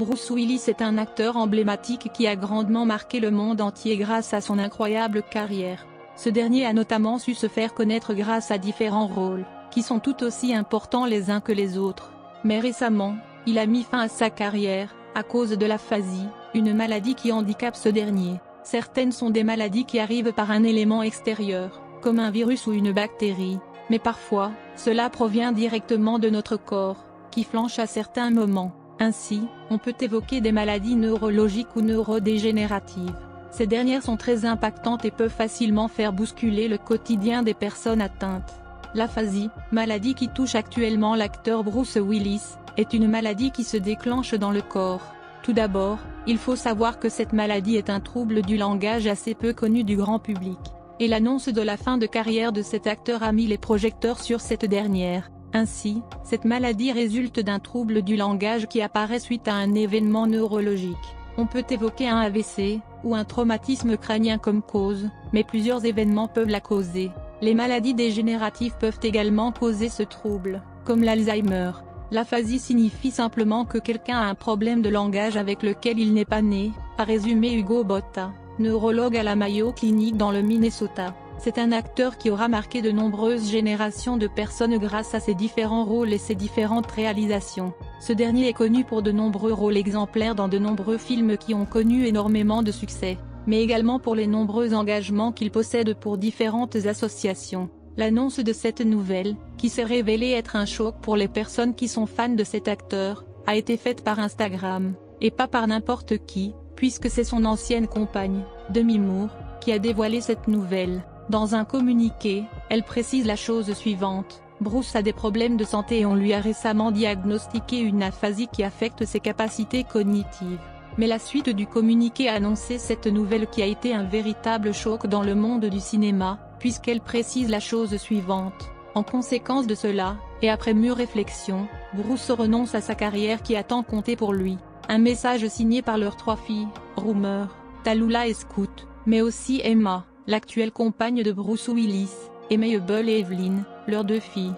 Bruce Willis est un acteur emblématique qui a grandement marqué le monde entier grâce à son incroyable carrière. Ce dernier a notamment su se faire connaître grâce à différents rôles, qui sont tout aussi importants les uns que les autres. Mais récemment, il a mis fin à sa carrière, à cause de l'aphasie, une maladie qui handicape ce dernier. Certaines sont des maladies qui arrivent par un élément extérieur, comme un virus ou une bactérie, mais parfois, cela provient directement de notre corps, qui flanche à certains moments. Ainsi, on peut évoquer des maladies neurologiques ou neurodégénératives. Ces dernières sont très impactantes et peuvent facilement faire bousculer le quotidien des personnes atteintes. L'aphasie, maladie qui touche actuellement l'acteur Bruce Willis, est une maladie qui se déclenche dans le corps. Tout d'abord, il faut savoir que cette maladie est un trouble du langage assez peu connu du grand public, et l'annonce de la fin de carrière de cet acteur a mis les projecteurs sur cette dernière. Ainsi, cette maladie résulte d'un trouble du langage qui apparaît suite à un événement neurologique. On peut évoquer un AVC, ou un traumatisme crânien comme cause, mais plusieurs événements peuvent la causer. Les maladies dégénératives peuvent également causer ce trouble, comme l'Alzheimer. L'aphasie signifie simplement que quelqu'un a un problème de langage avec lequel il n'est pas né, a résumé Hugo Botta, neurologue à la Mayo Clinic dans le Minnesota. C'est un acteur qui aura marqué de nombreuses générations de personnes grâce à ses différents rôles et ses différentes réalisations. Ce dernier est connu pour de nombreux rôles exemplaires dans de nombreux films qui ont connu énormément de succès, mais également pour les nombreux engagements qu'il possède pour différentes associations. L'annonce de cette nouvelle, qui s'est révélée être un choc pour les personnes qui sont fans de cet acteur, a été faite par Instagram, et pas par n'importe qui, puisque c'est son ancienne compagne, Demi Moore, qui a dévoilé cette nouvelle. Dans un communiqué, elle précise la chose suivante: Bruce a des problèmes de santé et on lui a récemment diagnostiqué une aphasie qui affecte ses capacités cognitives. Mais la suite du communiqué a annoncé cette nouvelle qui a été un véritable choc dans le monde du cinéma, puisqu'elle précise la chose suivante: en conséquence de cela, et après mûre réflexion, Bruce renonce à sa carrière qui a tant compté pour lui. Un message signé par leurs 3 filles, Rumeur, Tallulah et Scout, mais aussi Emma, l'actuelle compagne de Bruce Willis, et Mabel et Evelyn, leurs 2 filles.